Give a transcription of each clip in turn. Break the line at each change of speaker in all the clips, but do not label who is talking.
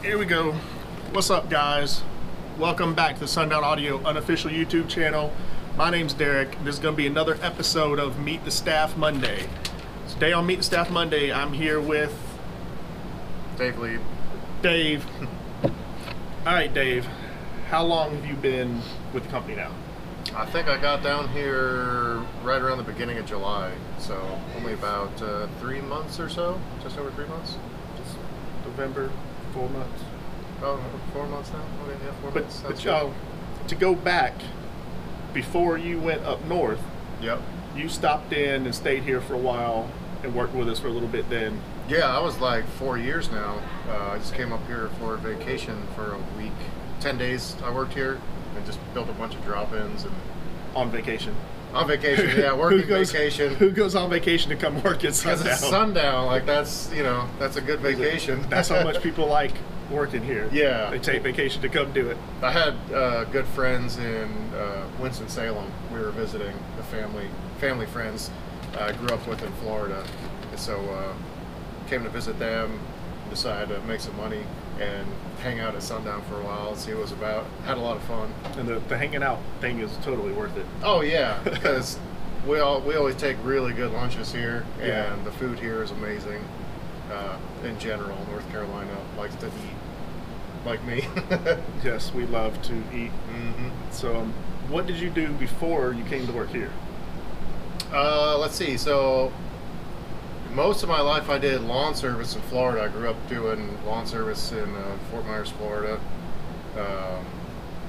Here we go. What's up, guys? Welcome back to the Sundown Audio unofficial YouTube channel. My name's Derek. This is going to be another episode of Meet the Staff Monday. Today on Meet the Staff Monday, I'm here with
Dave.
Dave. All right, Dave. How long have you been with the company now?
I think I got down here right around the beginning of July, so only about 3 months or so, just over 3 months.
Just November, 4 months.
Oh, 4 months now? Okay, yeah, 4 months.
But to go back, before you went up north,
yep,
you stopped in and stayed here for a while and worked with us for a little bit then.
Yeah, I was like 4 years now. I just came up here for vacation for a week. 10 days I worked here and just built a bunch of drop-ins. And
on vacation.
On vacation, yeah, working vacation.
Who goes on vacation to come work at Sundown?
Because it's Sundown, like that's, you know, that's a good vacation.
That's how much people like working here.
Yeah.
They take vacation to come do it.
I had good friends in Winston-Salem. We were visiting the family friends I grew up with in Florida. And so came to visit them, decided to make some money and hang out at Sundown for a while and see what it was about. Had a lot of fun. And
the hanging out thing is totally worth it.
Oh yeah, because we always take really good lunches here, and
yeah,
the food here is amazing. In general, North Carolina likes to eat like me.
Yes, we love to eat.
Mm-hmm.
So what did you do before you came to work here?
Let's see. So most of my life I did lawn service in Florida. I grew up doing lawn service in Fort Myers, Florida.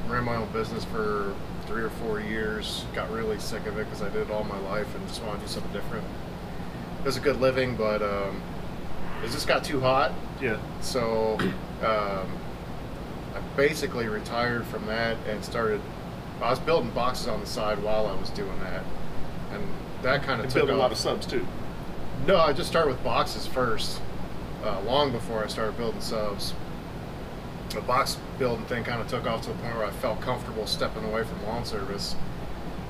Ran my own business for 3 or 4 years. Got really sick of it because I did it all my life and just wanted to do something different. It was a good living, but it just got too hot.
Yeah.
So I basically retired from that and started. I was building boxes on the side while I was doing that, and that kind of took off.
Built a lot of subs too.
No, I just started with boxes first, long before I started building subs. The box building thing kind of took off to the point where I felt comfortable stepping away from lawn service.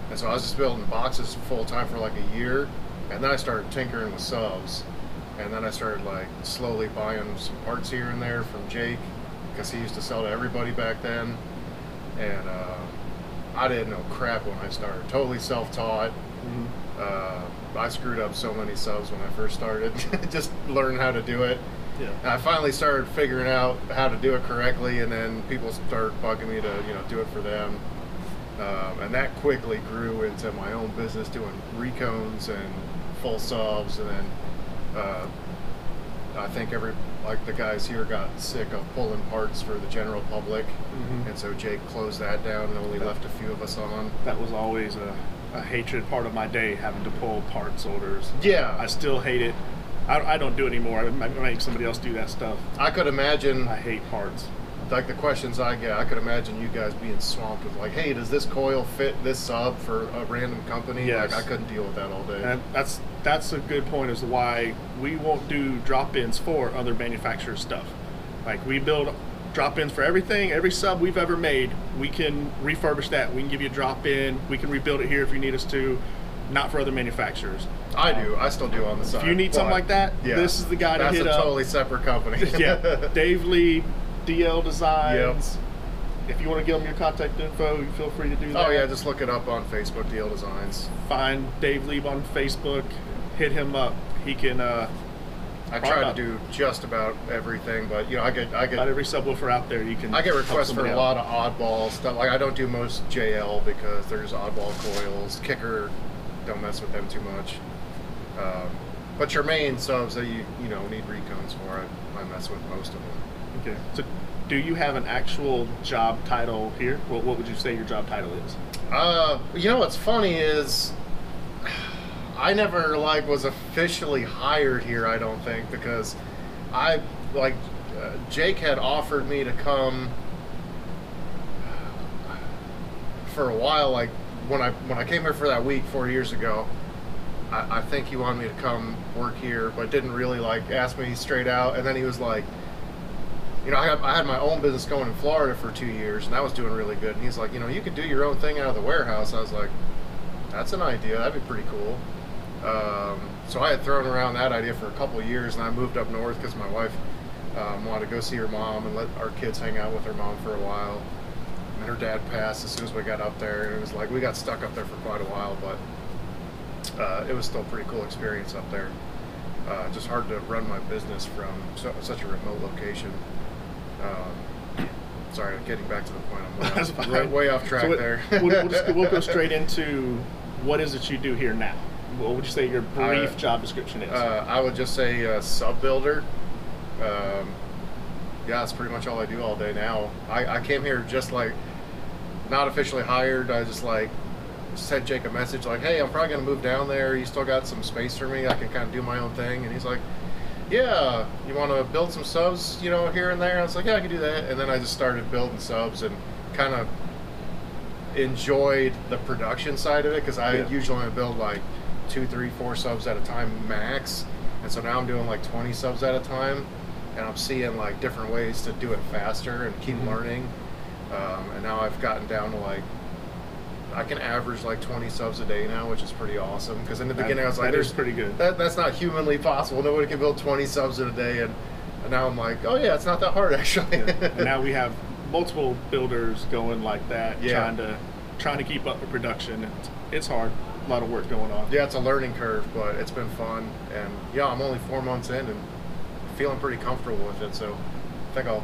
And so I was just building boxes full time for like a year, and then I started tinkering with subs. And then I started like slowly buying some parts here and there from Jake, because he used to sell to everybody back then. And I didn't know crap when I started, totally self-taught. Mm-hmm. I screwed up so many subs when I first started, just learning how to do it. Yeah. And I finally started figuring out how to do it correctly, and then people started bugging me to, do it for them. And that quickly grew into my own business, doing recones and full subs, and then I think the guys here got sick of pulling parts for the general public, mm-hmm, and so Jake closed that down and only left a few of us on.
That was always a hatred part of my day, having to pull parts orders.
Yeah.
I still hate it. I don't do it anymore. I make somebody else do that stuff.
I could imagine.
I hate parts.
Like the questions I get, I could imagine you guys being swamped with like, hey, does this coil fit this sub for a random company?
Yes.
Like I couldn't deal with that all day.
And that's a good point as to why we won't do drop-ins for other manufacturers' stuff. Like we build drop-ins for everything, every sub we've ever made. We can refurbish that. We can give you a drop-in. We can rebuild it here if you need us to. Not for other manufacturers.
I still do on the side.
If you need something like that, yeah, this is the guy to hit up.
That's a totally separate company.
Yeah, Dave Lee, DL Designs. Yep. If you want to give them your contact info, you feel free to do that.
Oh yeah, just look it up on Facebook, DL Designs.
Find Dave Lee on Facebook, hit him up. He can. I
try to do just about everything, but I get
not every subwoofer out there. You can.
I get requests for a lot of oddball stuff. Like I don't do most JL because there's oddball coils. Kicker, don't mess with them too much. But your main subs that you need recones for, I mess with most of them.
Okay. So, do you have an actual job title here? What would you say your job title is?
What's funny is I never was officially hired here. I don't think, because Jake had offered me to come for a while. Like when I came here for that week 4 years ago, I think he wanted me to come work here, but didn't really ask me straight out. And then he was like, I had my own business going in Florida for 2 years, and that was doing really good. And he's like, you could do your own thing out of the warehouse. I was like, that's an idea. That'd be pretty cool. So I had thrown around that idea for a couple of years, and I moved up north because my wife Wanted to go see her mom and let our kids hang out with her mom for a while. And her dad passed as soon as we got up there, and it was like we got stuck up there for quite a while, but it was still a pretty cool experience up there. Just hard to run my business from such a remote location. Sorry, getting back to the point. I'm way off track there.
We'll go straight into what is it you do here now. What would you say your brief job description is?
I would just say sub builder. Yeah, that's pretty much all I do all day now. I came here just like not officially hired. I just like sent Jake a message like, hey, I'm probably gonna move down there. You still got some space for me? I can kind of do my own thing. And he's like, yeah, you want to build some subs, you know, here and there? I was like, yeah, I can do that. And then I just started building subs and kind of enjoyed the production side of it, because I usually only build like 2, 3, 4 subs at a time max. And so now I'm doing like 20 subs at a time, and I'm seeing like different ways to do it faster and keep learning. And now I've gotten down to like, I can average like 20 subs a day now, which is pretty awesome. Because in the beginning I was like,
that is pretty good.
That's not humanly possible. Nobody can build 20 subs in a day. And now I'm like, oh yeah, it's not that hard actually.
And now we have multiple builders going like that, trying to keep up the production. It's hard. A lot of work going on.
Yeah, it's a learning curve, but it's been fun. And yeah, I'm only 4 months in and feeling pretty comfortable with it. So I think I'll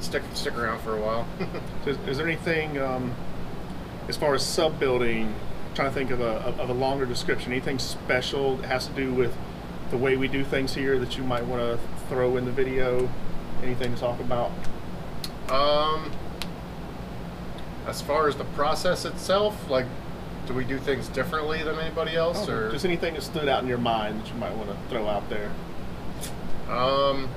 stick around for a while.
Is there anything as far as sub building, trying to think of a longer description, anything special that has to do with the way we do things here that you might want to throw in the video? Anything to talk about?
As far as the process itself, like, do we do things differently than anybody else, or
just anything that stood out in your mind that you might want to throw out there?
I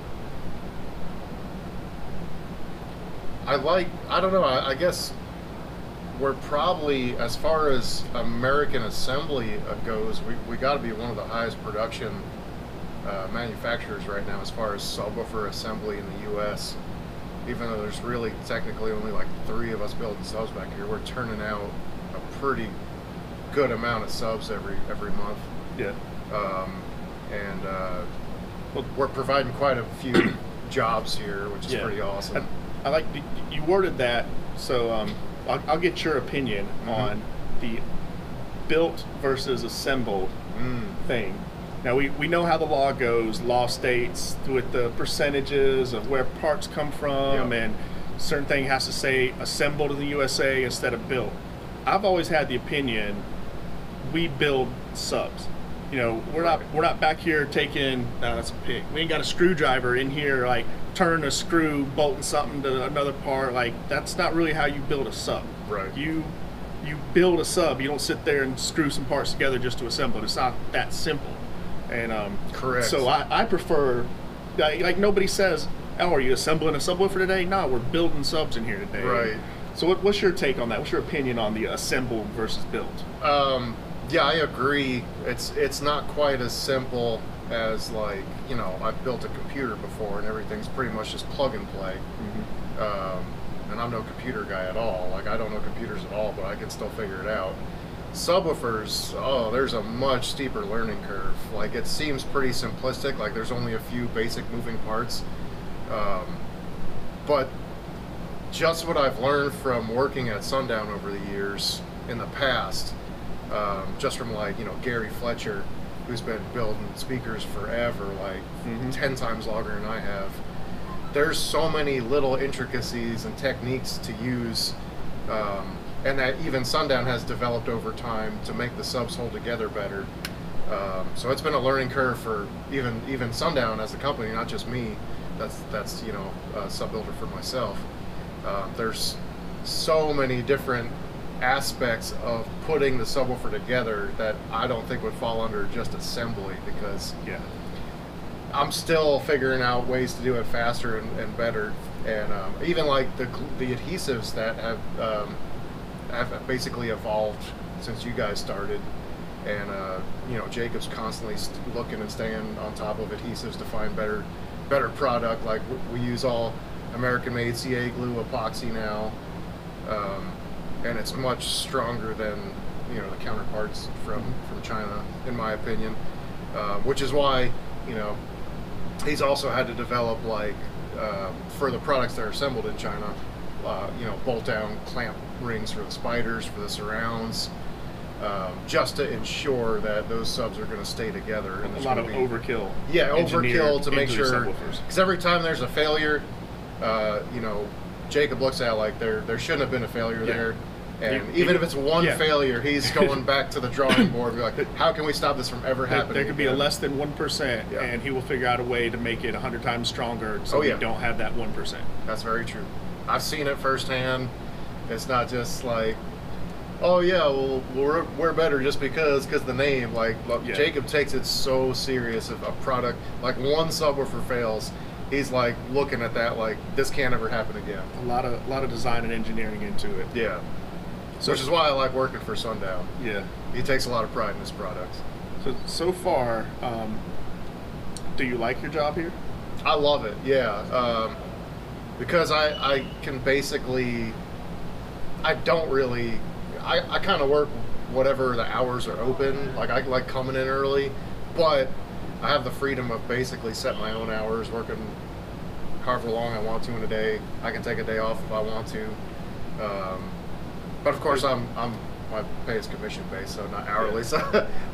don't know, I guess we're probably, as far as American assembly goes, we got to be one of the highest production manufacturers right now as far as subwoofer assembly in the U.S. Even though there's really technically only like 3 of us building subs back here, we're turning out a pretty good amount of subs every month.
Yeah.
Well, we're providing quite a few jobs here, which is pretty awesome.
I like you worded that, so I'll get your opinion on the built versus assembled thing. Now, we know how the law goes. Law states with the percentages of where parts come from, and certain thing has to say assembled in the USA instead of built. I've always had the opinion we build subs. You know, we're not back here taking that's a pig. We ain't got a screwdriver in here like turning a screw, bolting something to another part. Like, that's not really how you build a sub.
Right.
You build a sub. You don't sit there and screw some parts together just to assemble it. It's not that simple. And
correct.
So I prefer, like nobody says, oh, are you assembling a subwoofer today? No, we're building subs in here today.
Right.
So what's your take on that? What's your opinion on the assembled versus built?
Yeah, I agree. It's not quite as simple as, like, you know, I've built a computer before and everything's pretty much just plug and play. And I'm no computer guy at all. Like, I don't know computers at all, but I can still figure it out. Subwoofers, oh, there's a much steeper learning curve. Like, it seems pretty simplistic, like there's only a few basic moving parts. But just what I've learned from working at Sundown over the years in the past, just from, like, you know, Gary Fletcher, who's been building speakers forever, like 10 times longer than I have. There's so many little intricacies and techniques to use, and that even Sundown has developed over time to make the subs hold together better. So it's been a learning curve for even Sundown as a company, not just me. That's you know, a sub builder for myself. There's so many different aspects of putting the subwoofer together that I don't think would fall under just assembly, because I'm still figuring out ways to do it faster and better. And even like the adhesives that have basically evolved since you guys started. And you know, Jacob's constantly looking and staying on top of adhesives to find better product. Like, we use all American-made CA glue epoxy now, and it's much stronger than, you know, the counterparts from China, in my opinion. Which is why, you know, he's also had to develop like for the products that are assembled in China, you know, bolt down clamp rings for the spiders, for the surrounds, just to ensure that those subs are going to stay together. And
a lot of overkill.
Yeah, overkill to make sure, because every time there's a failure, you know, Jacob looks at it like there shouldn't have been a failure there. And even if it's one failure, he's going back to the drawing board. Be like, how can we stop this from ever happening?
There could be a less than 1%, and he will figure out a way to make it 100 times stronger, so we don't have that 1%.
That's very true. I've seen it firsthand. It's not just like, oh yeah, well we're better just because the name. Like Jacob takes it so serious. If a product, like one subwoofer fails, he's like looking at that like this can't ever happen again.
A lot of design and engineering into it.
Yeah. So, which is why I like working for Sundown.
Yeah.
He takes a lot of pride in his product.
So far, do you like your job here?
I love it, yeah. Because I can basically, I don't really, I kind of work whatever the hours are open. Like I like coming in early, but I have the freedom of basically set my own hours, working however long I want to in a day. I can take a day off if I want to. But of course, my pay is commission based, so not hourly. So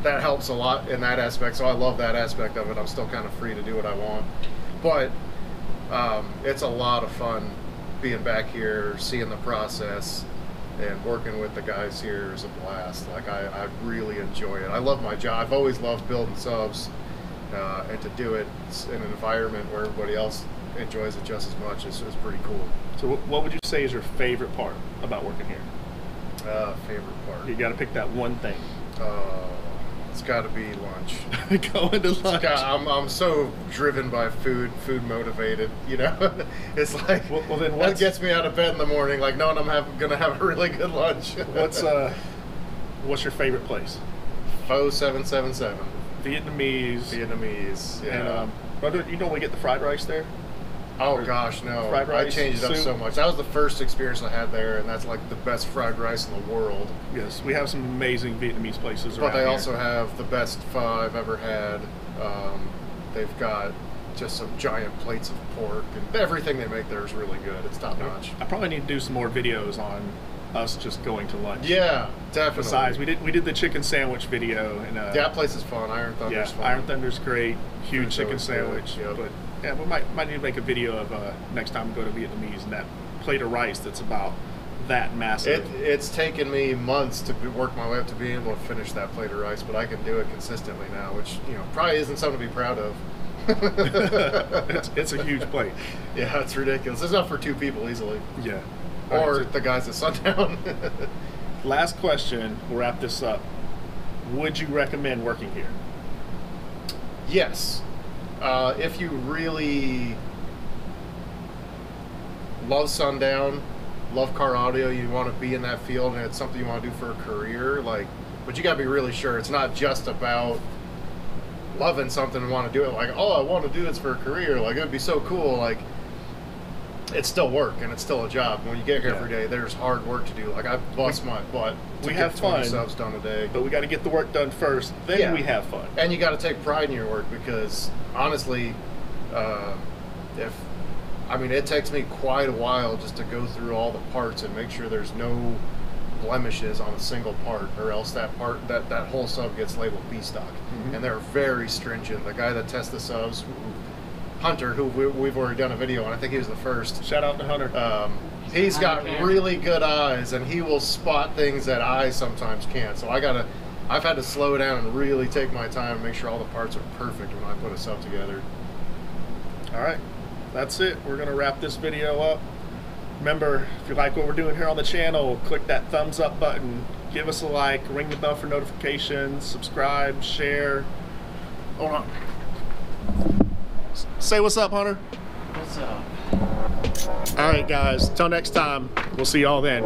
that helps a lot in that aspect. So I love that aspect of it. I'm still kind of free to do what I want. But it's a lot of fun being back here, seeing the process, and working with the guys here is a blast. Like I really enjoy it. I love my job. I've always loved building subs, and to do it in an environment where everybody else enjoys it just as much is pretty cool. So
what would you say is your favorite part about working here?
Favorite part.
You got to pick that one thing.
It's got to be lunch.
Going to lunch.
I'm so driven by food motivated. You know, it's like well then that gets me out of bed in the morning. Like knowing I'm gonna have a really good lunch.
What's your favorite place?
Pho 777.
Vietnamese.
Yeah.
And you normally get the fried rice there?
Oh gosh, no!
Fried rice,
I changed it up so much. That was the first experience I had there, and that's like the best fried rice in the world.
Yes, we have some amazing Vietnamese places around
But they
here.
also have the best pho I've ever had. They've got just some giant plates of pork, and everything they make there is really good. It's top notch.
I probably need to do some more videos on us just going to lunch.
Yeah, definitely.
Besides, we did the chicken sandwich video, and
that place is fun. Iron Thunder's fun.
Iron Thunder's great. Huge chicken sandwich.
Yep.
But yeah, we might need to make a video of next time we go to Vietnamese and that plate of rice that's about that massive.
It's taken me months to work my way up to being able to finish that plate of rice, but I can do it consistently now, which probably isn't something to be proud of.
It's a huge plate.
Yeah, it's ridiculous. It's not for two people easily.
Yeah.
Or right, the guys at Sundown.
Last question, we'll wrap this up. Would you recommend working here?
Yes. If you really love Sundown, love car audio, you want to be in that field, and it's something you want to do for a career, but you got to be really sure it's not just about loving something and want to do it like, oh, I want to do this for a career. Like, it would be so cool. Like, it's still work and it's still a job. When you get here every day, there's hard work to do. Like, I bust my butt to get 20 subs done a day.
But we got to get the work done first, then we have fun.
And you got to take pride in your work, because honestly, it takes me quite a while just to go through all the parts and make sure there's no blemishes on a single part, or else that whole sub gets labeled B stock. Mm-hmm. And they're very stringent. The guy that tests the subs, Hunter, who we've already done a video on, I think he was the first.
Shout out to Hunter.
He's got really good eyes, and he will spot things that I sometimes can't. So I've had to slow down and really take my time and make sure all the parts are perfect when I put a sub together.
All right, that's it. We're gonna wrap this video up. Remember, if you like what we're doing here on the channel, click that thumbs up button, give us a like, ring the bell for notifications, subscribe, share. Hold on. Say what's up, Hunter.
What's up?
All right, guys. Till next time. We'll see y'all then.